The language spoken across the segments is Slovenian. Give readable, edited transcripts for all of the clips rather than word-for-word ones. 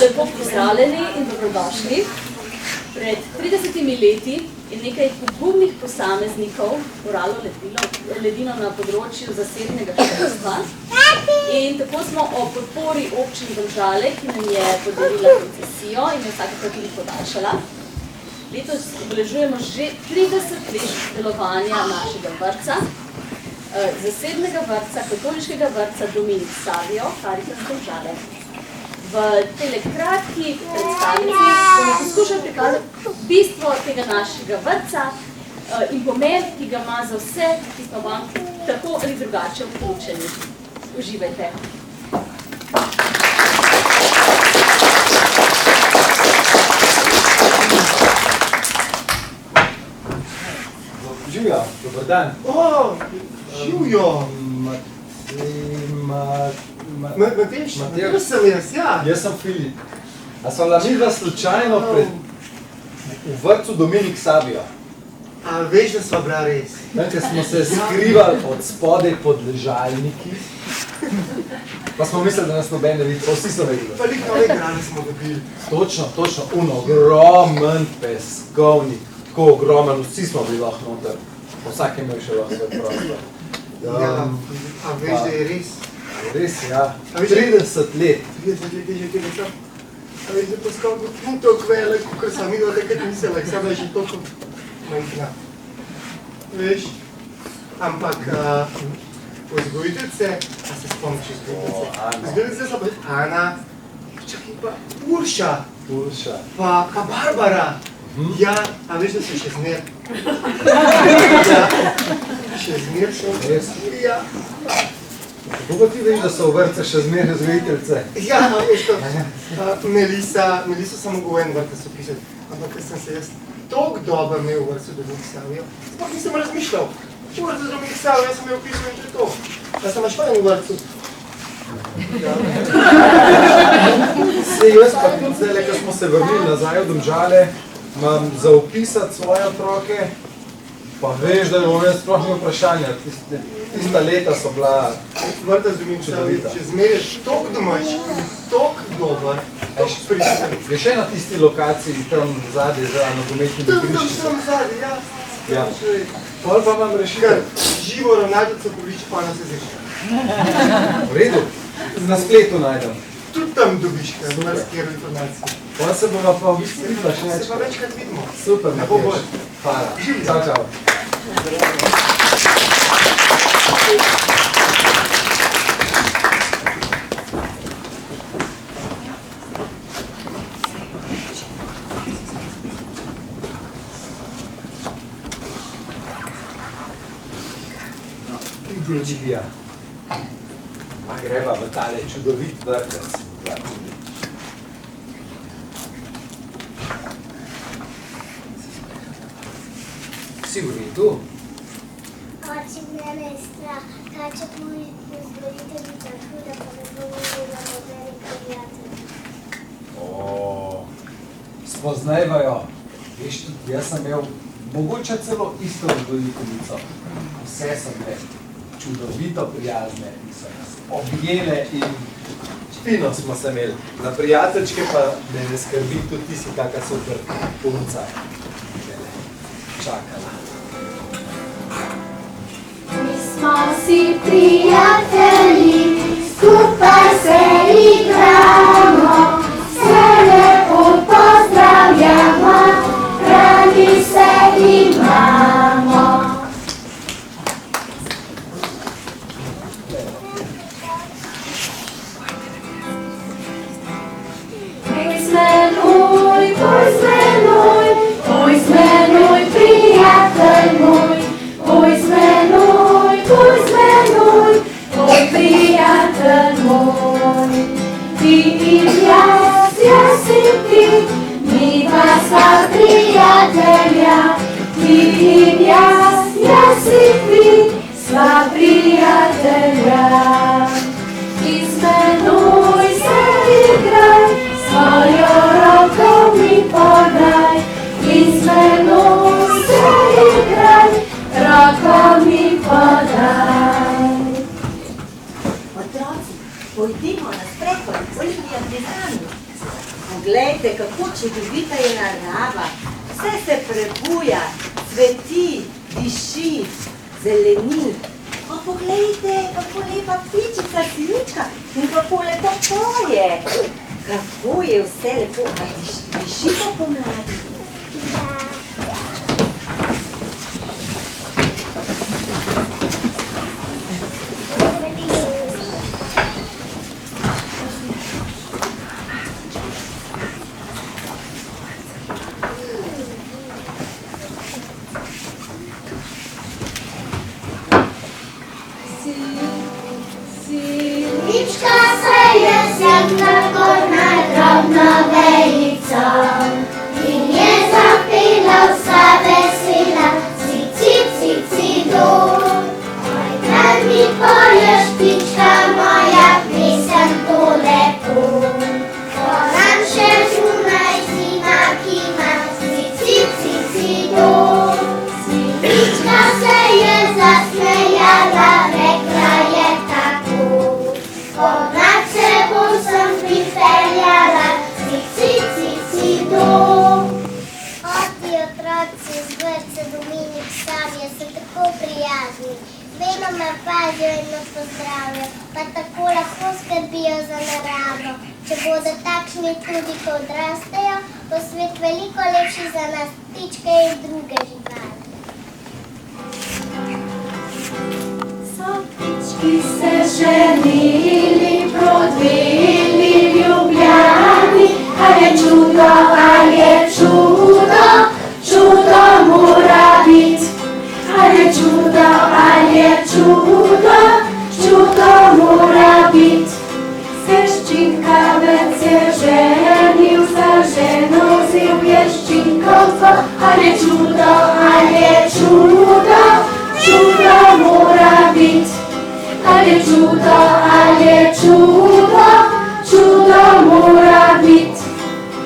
Lepo pozdravljeni in dobrodošli. Pred 30 leti je nekaj pogumnih posameznikov oralo ledino na področju zasebnega šolstva. In tako smo o podpori občin Domžale, ki nam je podelila koncesijo in je vsakokrat tudi podaljšala. Letos obeležujemo že 30 let delovanja našega vrtca, zasebnega vrtca, katoliškega vrtca Dominik Savio, Karitas Domžale. V tej kratki predstavnici bomo poskušali prikazati bistvo tega našega vrtca in pomen, ki ga ima za vse, ki smo vam tako ali drugače vključeni. Uživajte! Živjo, dober dan. Živjo! Matej, kdo sem jaz, ja? Jaz sem Filip. A sva midva slučajno v vrtcu Dominik Savio? A veš, da sva bila res? Ker smo se skrivali od spodaj pod ležalniki, pa smo mislili, da nas noben ne vidi, pa vsi so vedeli. Pa lik nove grane smo dobili. Točno, ogromen peskovnik, tako ogromen, vsi smo bili lahko noter, vsak je imel še lahko svoj prostor. Ja, a veš, da je res? Res, ja. 30 let. 30 let je že tega sam. A veš, da je peskovnik ni toliko velik, kot sem videl takrat mislila, samo je že toliko majhna. Veš, ampak vzgojiteljice, a se spomniš vzgojiteljice? Vzgojiteljice so pa Ana, čakaj pa Urša, pa Barbara. Ja, a veš, da so še zmer? Ja, še zmer so. Ja. Kako pa ti veš, da so v vrtce še zmer vzgojiteljice? Ja, veš to, Melisa sem mogel v en vrtec opisati, ampak ker sem se jaz toliko dobro imel v vrtcu Dominik Savio, sploh nisem razmišljal. V vrtcu Dominik Savio sem imel opisal in to je to. Da sem imaš fajn v vrtcu. Sej jaz pa tudi zdaj, ko smo se vrnili nazaj v Domžale, imam za opisati svoje otroke, pa veš, da bom jaz sploh imel vprašanja. Tista leta so bila vrtec Dominik Savio, če zmereš toliko domač, toliko dober, toliko pristen. Je še na tisti lokaciji, tam zadnji za nogometni igrišči. Tam zadnji, ja. Ja. Pol pa imam rešitev. Živo ravnateljico Povič, pa nas je zrešila. V redu, na spletu najdem. Tudi tam dobiš, kaj bo marsikero informacije. Pol se bova pa v bistvu videla še Se pa večkrat vidimo. Super, ne bo bolj. Hvala. Čau, čau. Živija. Pa greva v tale čudovit vrtec. Si v redu? Oči, mene je strah. Kaj če moj vzgojiteljica huda, pa ne bo imela nobene prijatelje. Spoznajva jo. Veš, tudi jaz sem imel mogoče celo isto vzgojiteljico. Vse sem imel. čudovito prijazne in so nas objele in fino smo se imeli. Na prijateljčke pa me ne skrbi, tudi ti si taka super punca. Čakala. Mi smo si prijatelji, skupaj se igramo, se lepo pozdravljamo, radi se imamo. Pojď s prijatelj můj, pojď s pojď prijatelj můj. Ty i já si ty, my dva sva prijatelja. Ty i já si ty, sva prijatelja. Ty se igraj, svojo ruku mi podaj. Izmenuj se igraj, roko mi podaj. Otroci, pojdimo na sprehod, Olivija pri nami. Poglejte, kako čudovita je narava. Vse se prebuja, cveti, diši, zeleni. Pa poglejte, kako lepa ptičica sinička in kako lepo poje. Kako je vse lepo, a diši pa pomladi. Sinička se je zemna gorna drobna vejica in je zapela vsa vesela, ci do. Moj grad mi poješ, ptička moja, pesem to lepo. Ko nam še zunaj zima kima, ci do. Sinička se je zasmejala, rekla je tako. Ponad se bom sem pripeljala, ci do. Ti otroci z vrtca Dominik Savija so tako prijazni, vedno me pazijo in me pozdravijo, pa tako lahko skrbijo za naravo. Če bodo takšni tudi, ko odrastejo, bo svet veliko lepši za nas, ptičke in druge živali. So ptički se ženili, prodvili Ljubljani, a je čudo, čudo mora bit. A je čudo mora bit. Sveščinkavec je ženil za ženo, vzel ješčinkovko. A je čudo, čudo mora bit. A je čudo mora bit.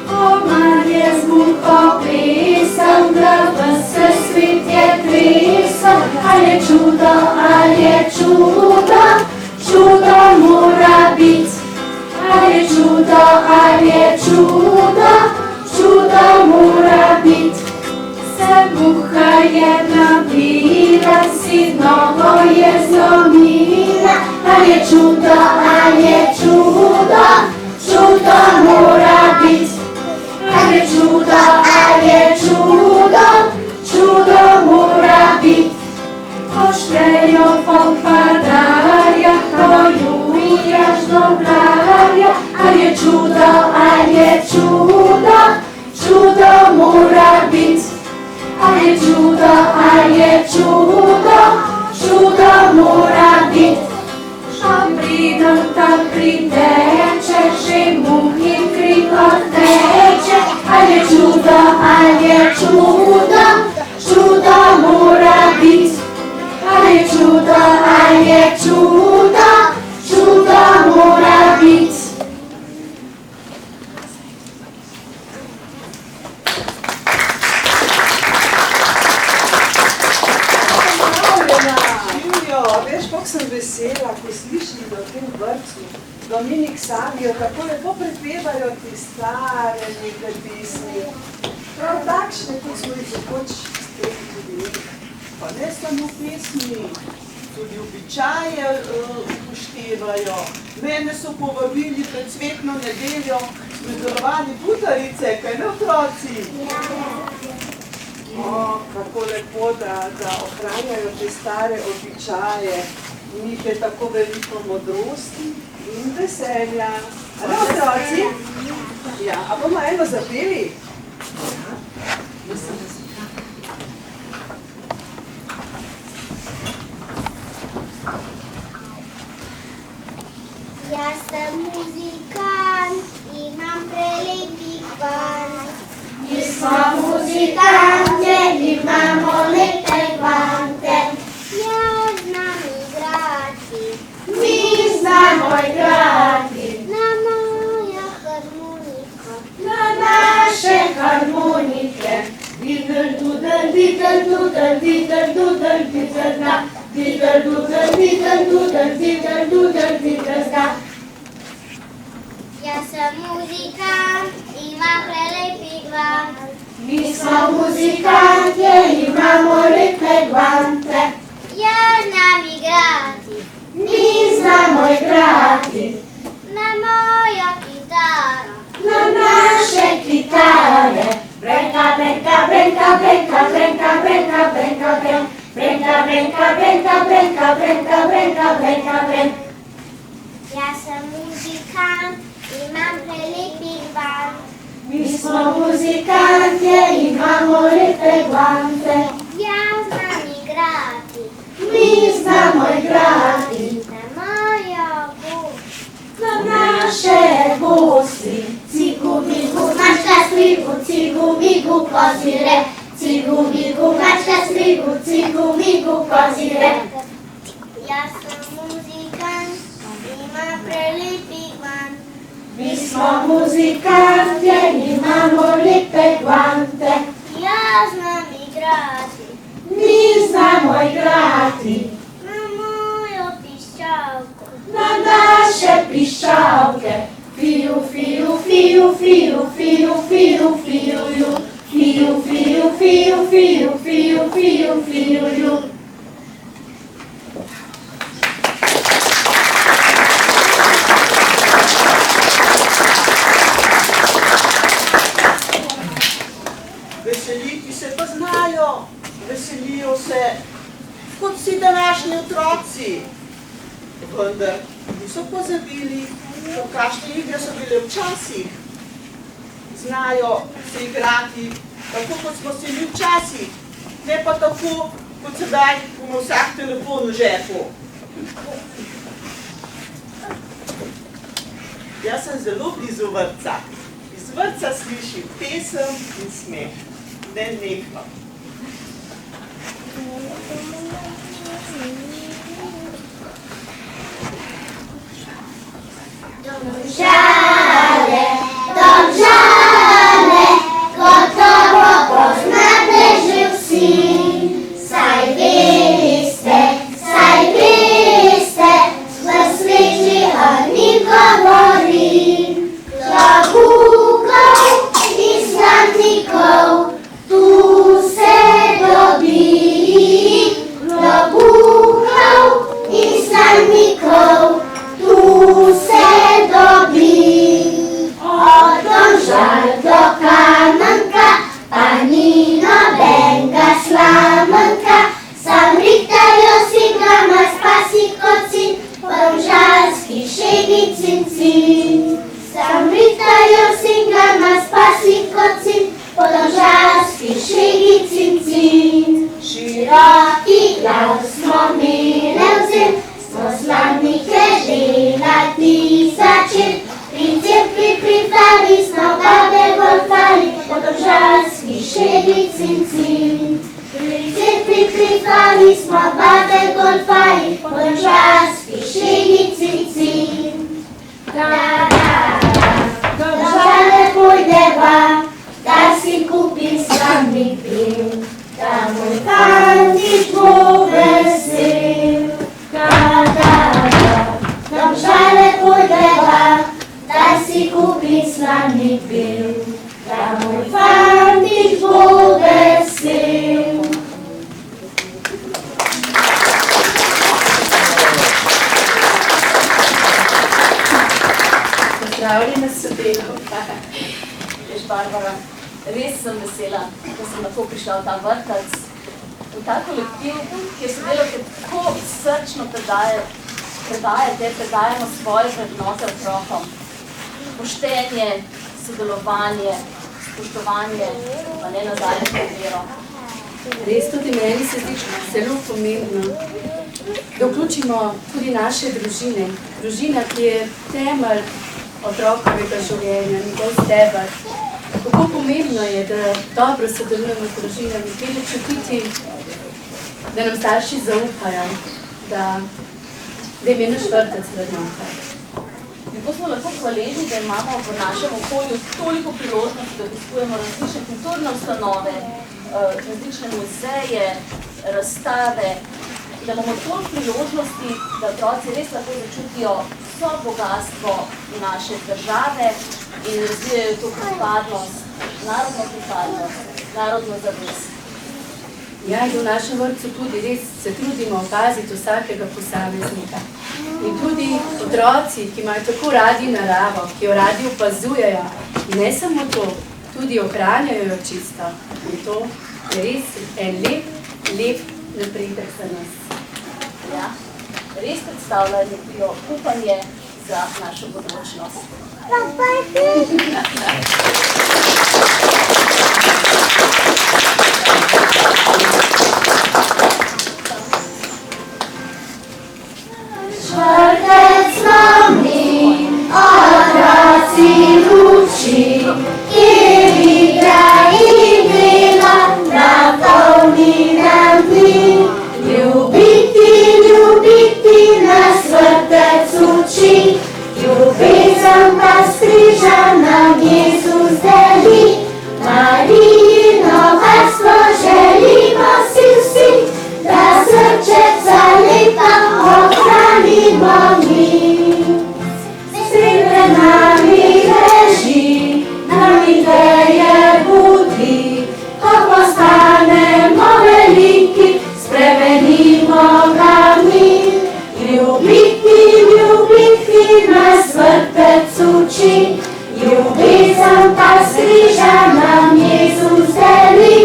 Komar je z muho plesal, da vse svet je tresal. A je čudo mora bit. A je čudo mora bit. Se muha jedna bila, si nogo je zlomila. A je čudo mora bit. A je čudo mora bit. Pošljejo popadarja, pojuje žnoblarja. A je čudo mora bit. A je čudo mora bit. Šom pridem vesela, ko slišim, da v tem vrtcu Dominik Savijo tako lepo prepevajo te stare neke pesmi. Prav takšne, kot smo jih zakoč streti tudi nekaj. Pa ne samo pesmi, tudi običaje upoštevajo. Mene so povabili pred cvetno nedeljo smedelovanje butarice, kaj ne otroci? Kako lepo, da ohranjajo te stare običaje. V njih je tako veliko modrosti in veselja. A ne otroci? Ja, a bomo eno zapeli? Jaz sem muzikant, imam prelepi kvant. Mi smo muzikante, imamo lepe kvante. Ja znam igrati, mi znamo igrati. Na mojo harmoniko, na naše harmonike. Didel, dudel, didel, dudel, didel, dudel, didel, da. Didel, dudel, didel, dudel, didel, dudel, didel, da. Jaz sem muzikant, imam prelepi kvant. Mi smo muzikantje, imamo lepe kvante. Ja znam igrati, mi znamo igrati. Na mojo kitaro, na naše kitare. Brenka, brenka, brenka, brenka, brenka, brenka, brenka, brenka. Brenka, brenka, brenka, brenka, brenka, brenka, brenka, brenka. Jaz sem muzikant, imam prelepi kvant. Mi smo muzikantje, imamo lepe kvante. Ja znam igrati, mi znamo igrati. Na mojo gusti, na naše gusti. Cigu, migu, mačka, strigu, cigu, migu, kozire. Cigu, migu, mačka, strigu, cigu, migu, kozire. Jaz sem muzikant, imam prelepi kvant. Mi smo muzikantje, imamo lepe kvante. Ja znam igrati, mi znamo igrati. Na mojo piščalko, na naše piščalke. Fiju, fiju, fiju, fiju, fiju, fiju, fiju, ju. Fiju, fiju, fiju, fiju, fiju, fiju, fiju, ju. Veseliti se pa znajo, veselijo se kot vsi današnji otroci. Vendar niso pozabili, kakšne igre so bile včasih. Znajo se igrati tako, kot smo se mi včasih, ne pa tako, kot sedaj, ko ima vsak telefon v žepu. Jaz sem zelo blizu vrtca. Iz vrtca slišim pesem in smeh. Nenehno. Domžale, Domžale, gotovo poznate že vsi. Saj veste, v sveči harmik govori. Klobukov in slamnikov, tu se dobi. Klobukov in slamnikov, tu se dobi. Od Domžal do Kamenka, pa ni nobenega slamenka. Sam rihtajo si gama, spasi kot sin, po domžalski šegi cincin. Sam rihtajo si gama, spasi kot sin, po domžalski šegi cincin. Široki glav smo mile vzem, smo slavnike delati začeli. Pri cerkvi pri flavi smo babe golfali, po domžalski šegi cincin. Pri cerkvi pri flavi smo babe golfali, po domžalski šegi cincin. Domžale pojdeva, da si kupim slamnik pil, da moj fantič bo vesel. Pozdravljena sodelavka. Veš, Barbara, res sem vesela, da sem lahko prišla v ta vrtec, v ta kolektiv, kjer sodelavke tako srčno predajamo svoje vrednote otrokom. Poštenje, sodelovanje, spoštovanje, pa ne nazadnje vero. Res tudi meni se zdi zelo pomembno, da vključimo tudi naše družine. Družina, ki je temelj otrokovega življenja, njegov steber. Kako pomembno je, da dobro sodelujemo z družinami, tudi čutiti, da nam starši zaupajo, da jim je naš vrtec vrednota. Kako smo lahko hvaležni, da imamo v našem okolju toliko priložnosti, da obiskujemo različne kulturne ustanove, različne muzeje, razstave, da imamo toliko priložnosti, da otroci res lahko začutijo vso bogatstvo naše države in razvijajo to pripadnost, narodno zavest. Ja, in v našem vrtcu tudi res se trudimo opaziti vsakega posameznika. In tudi otroci, ki imajo tako radi naravo, ki jo radi opazujejo, in ne samo to, tudi ohranjajo jo čisto. In to je res en lep napredek za nas. Ja, res predstavljajo upanje za našo bodočnost. Vrtec nam ni, otroci luči, kjer igra in dela, napolni nam dni. Ljubiti nas vrtec uči, ljubezen pa s križa nam Jezus deli. Marijino varstvo želimo si vsi, da srčeca leta ohranimo mi. Svet pred nami leži, nam ideje budi, ko postanemo veliki, spremenimo ga mi. Ljubiti nas vrtec uči, ljubezen pa s križa nam Jezus deli.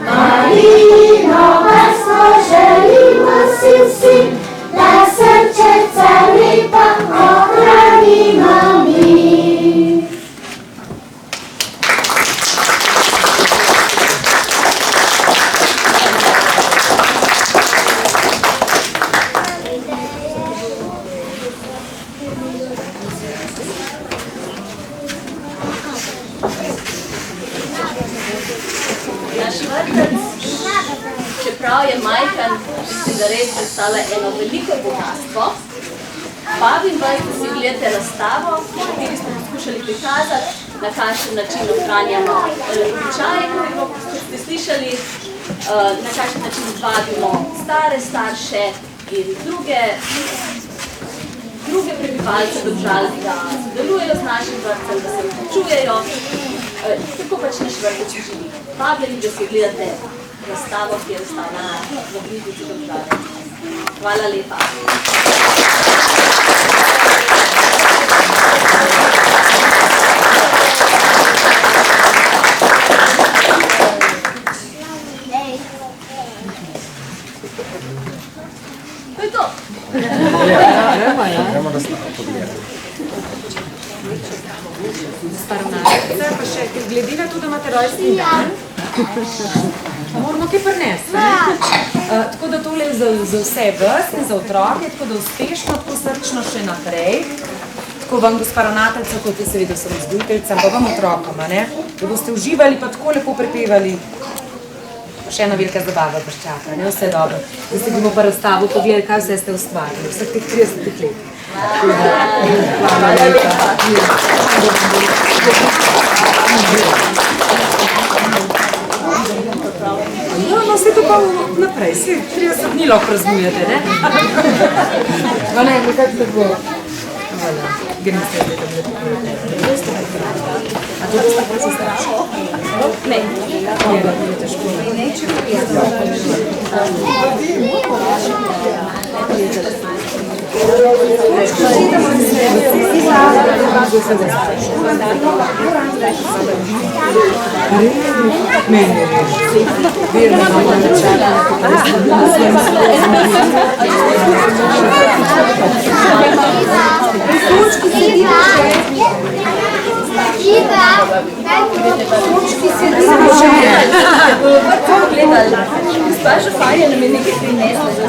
Marijino varstvo želimo si vsi, da srčeca lepa ohranimo mi. Naš vrtec, čeprav je majhen, mislim, da res predstavlja eno veliko bogatstvo. Vabim vas, da si gledate razstavo, v kateri smo poskušali prikazati, na kakšen način ohranjamo običaje, kot ste slišali, na kakšen način vabimo stare starše in druge prebivalce držav, da sodelujejo z našim vrtcem, da se vključujejo, tako pač naš vrtec živi. Vabljeni, da si gledate razstavo, ki je razstavljena v bližnjici države. Hvala lepa. To je to. Gremo razstavo pogledati. Zdaj pa še, glede na to, da imate rojstni dan, moramo kaj prinesti, ne? Tako da tole je za vse vas in za otroke, tako da uspešno, tako srčno še naprej. Tako vam, gospa ravnateljica, kot je seveda sem vzgojiteljicam, pa vam otrokom, ne? Da boste uživali, pa tako lepo prepevali. Še ena velika zabava vas čaka, ne? Vse dobro. Da se bomo pa razstavo pogledali, kaj vse ste ustvarili, vseh teh 30 let. Hvala lepa. No, vse to pa naprej, vse 30 dni lahko praznujete, ne? No ne, nekaj se bo. Hvala, grem se zdaj, da bi lepo a to boste pa se strašili? Ne. Ne, da je težko. Ne, če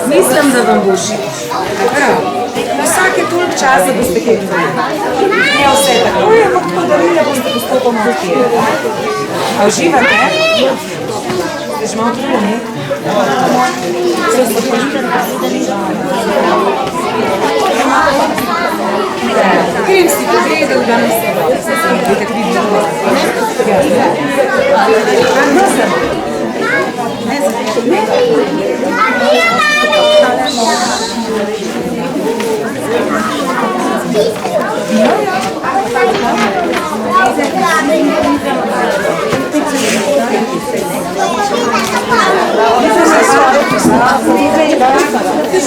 Mislim, da vam bo všeč. Vsake toliko časa boste kaj videli. Ne vse tako, ampak podarila boste postopoma odpirati. A uživate? Ste že malo trudni? Krim si pogledal, da ne se dobro. Vidite, krim si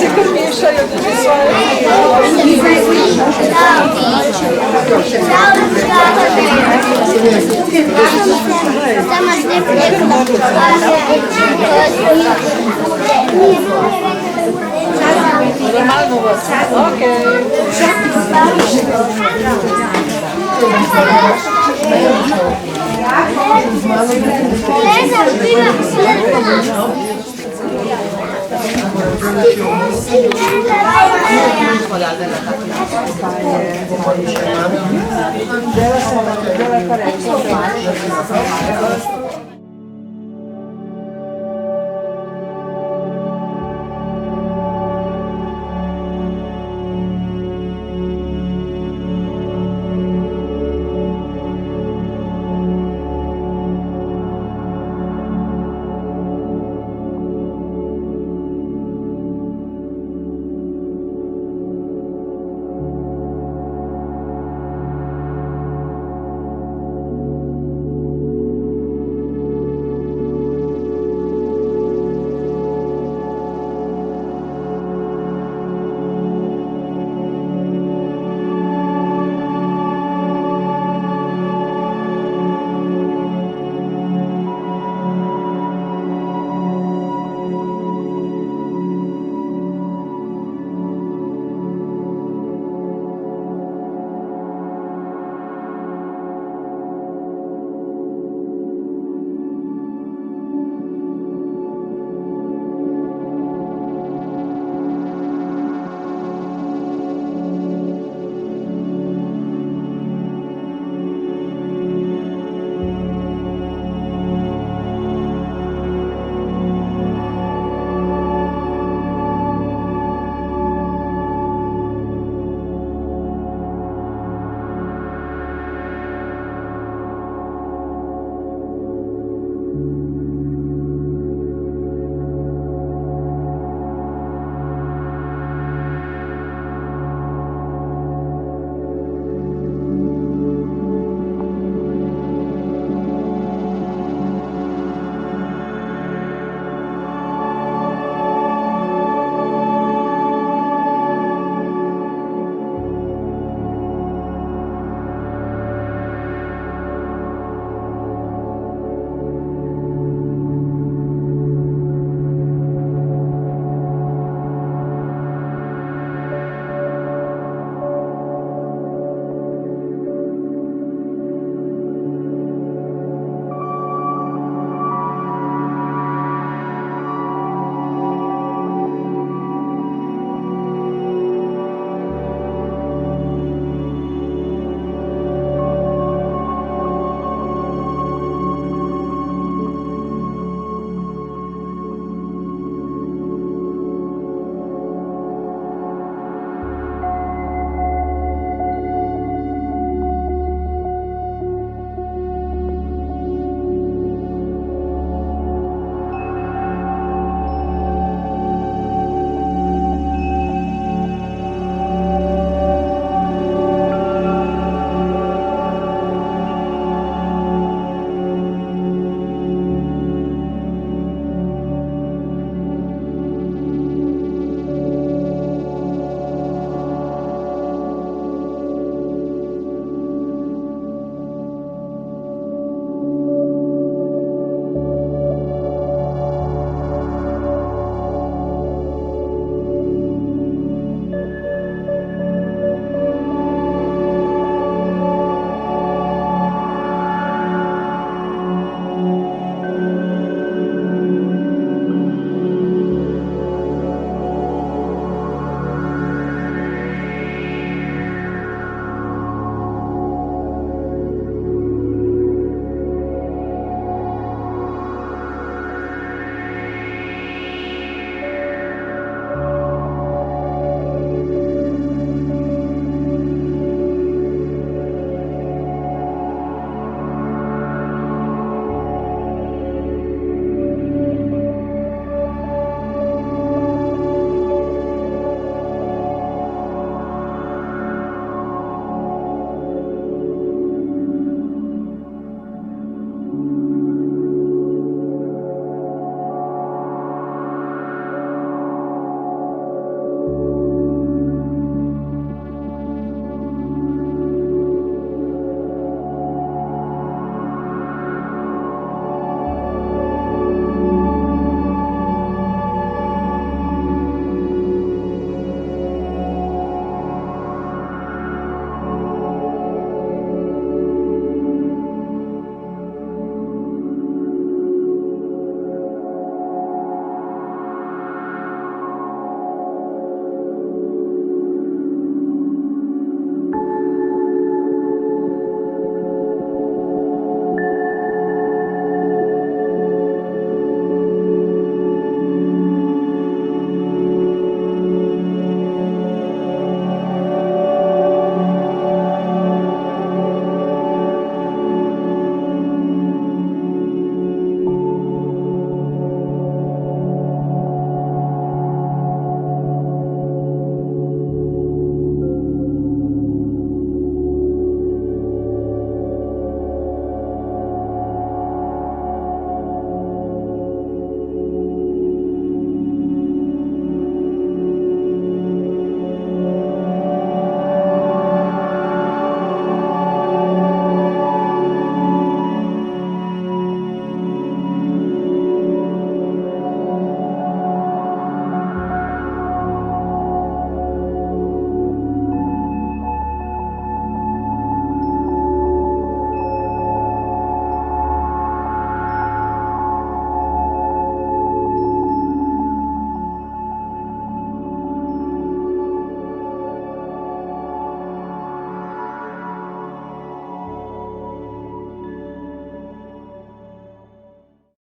se kar mešajo tudi svoje. Dela